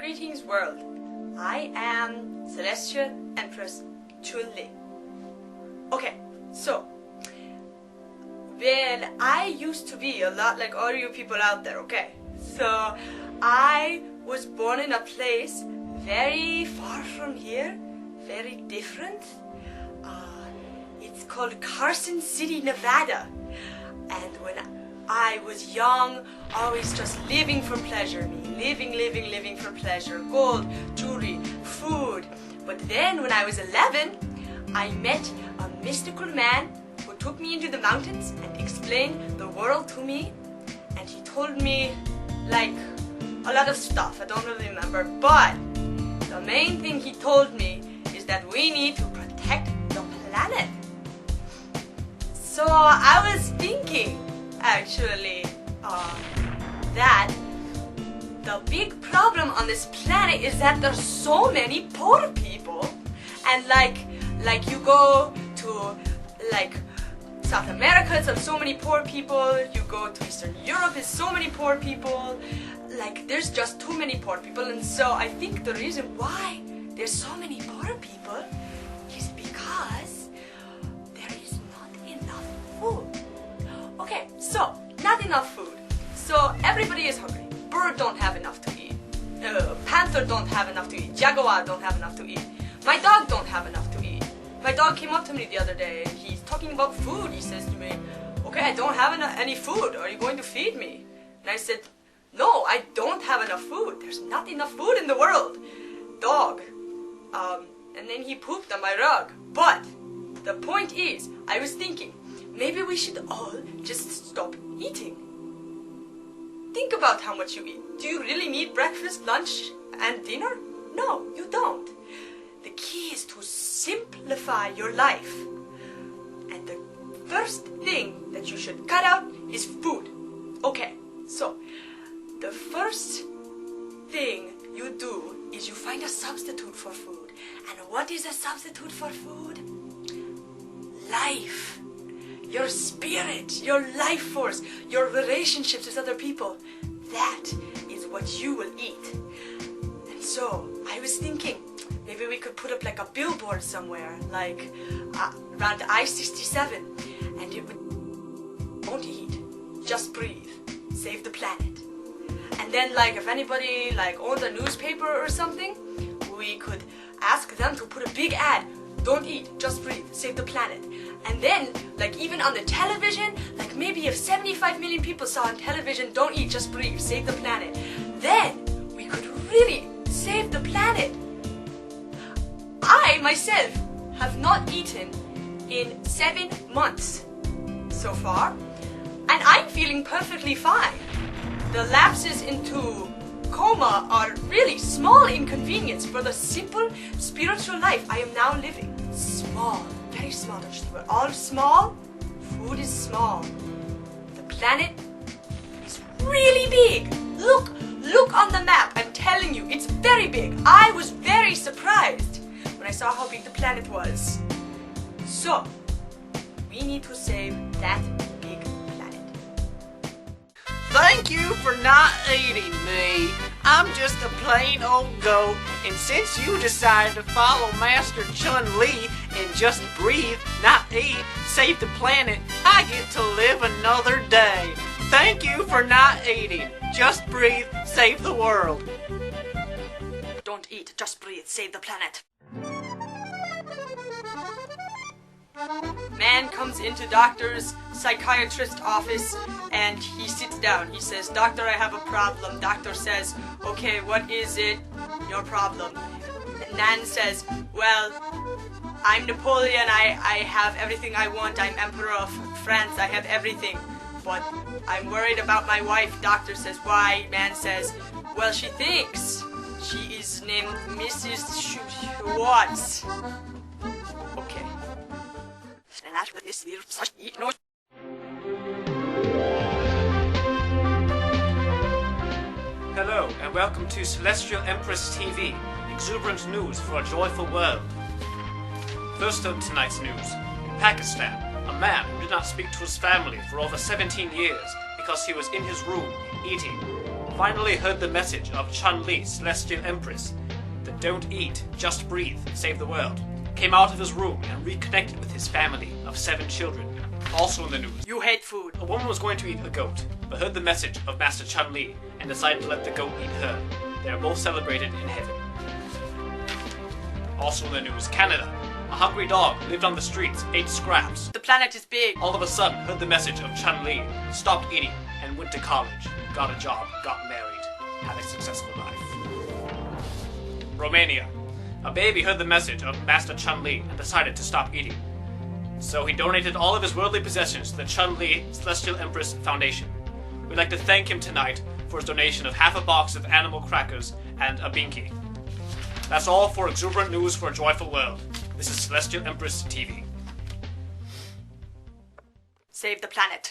Greetings world. I am Celestial Empress Chun Lee. Okay, so when I used to be a lot like all you people out there, okay? So I was born in a place very far from here, very different. It's called Carson City, Nevada. And when I was young, always just living for pleasure, living for pleasure, gold, jewelry, food. But then when I was 11, I met a mystical man who took me into the mountains and explained the world to me. And he told me like a lot of stuff, I don't really remember, but the main thing he told me is that we need to protect the planet. So I was thinking actually that the big problem on this planet is that there's so many poor people, and like you go to like South America, it's so many poor people. You go to Eastern Europe, it's so many poor people. Like there's just too many poor people, and so I think the reason why there's so many poor people is because there is not enough food. Okay, so not enough food. So everybody is hungry. Bird don't have enough to eat. Panther don't have enough to eat. Jaguar don't have enough to eat. My dog don't have enough to eat. My dog came up to me the other day and he's talking about food. He says to me, okay, I don't have any food. Are you going to feed me? And I said, no, I don't have enough food. There's not enough food in the world. Dog. And then he pooped on my rug. But the point is, I was thinking, maybe we should all just stop eating. Think about how much you eat. Do you really need breakfast, lunch, and dinner? No, you don't. The key is to simplify your life. And the first thing that you should cut out is food. Okay, so the first thing you do is you find a substitute for food. And what is a substitute for food? Life. Your spirit, your life force, your relationships with other people. That is what you will eat. And so I was thinking, maybe we could put up like a billboard somewhere, like around I-67, and it would, don't eat, just breathe, save the planet. And then like if anybody like owned a newspaper or something, we could ask them to put a big ad, don't eat, just breathe, save the planet. And then, like even on the television, like maybe if 75 million people saw on television, don't eat, just breathe, save the planet, then we could really save the planet. I, myself, have not eaten in 7 months so far, and I'm feeling perfectly fine. The lapses into coma are really small inconvenience for the simple spiritual life I am now living. Small, very small. We're all small. Food is small. The planet is really big. Look on the map. I'm telling you, it's very big. I was very surprised when I saw how big the planet was. So, we need to save that big planet. Thank you for not eating me. I'm just a plain old goat, and since you decided to follow Master Chun Lee and just breathe, not eat, save the planet, I get to live another day. Thank you for not eating. Just breathe, save the world. Don't eat, just breathe, save the planet. Man comes into doctor's psychiatrist office and he sits down. He says, doctor, I have a problem. Doctor says, okay, what is it, your problem? And Nan says, well, I'm Napoleon, I have everything I want. I'm Emperor of France, I have everything. But I'm worried about my wife. Doctor says, why? Man says, well, she thinks she is named Mrs. Watts. Okay. Hello and welcome to Celestial Empress TV, exuberant news for a joyful world. First up tonight's news. In Pakistan, a man who did not speak to his family for over 17 years because he was in his room eating finally heard the message of Chun Lee, Celestial Empress, that don't eat, just breathe, save the world, came out of his room and reconnected with his family of 7 children. Also in the news, You hate food. a woman was going to eat a goat, but heard the message of Master Chun Lee and decided to let the goat eat her. They are both celebrated in heaven. Also in the news, Canada. A hungry dog lived on the streets, ate scraps. The planet is big. All of a sudden, heard the message of Chun Lee, stopped eating, and went to college, got a job, got married, had a successful life. Romania. A baby heard the message of Master Chun Lee and decided to stop eating. So he donated all of his worldly possessions to the Chun Lee Celestial Empress Foundation. We'd like to thank him tonight for his donation of half a box of animal crackers and a binky. That's all for Exuberant News for a Joyful World. This is Celestial Empress TV. Save the planet.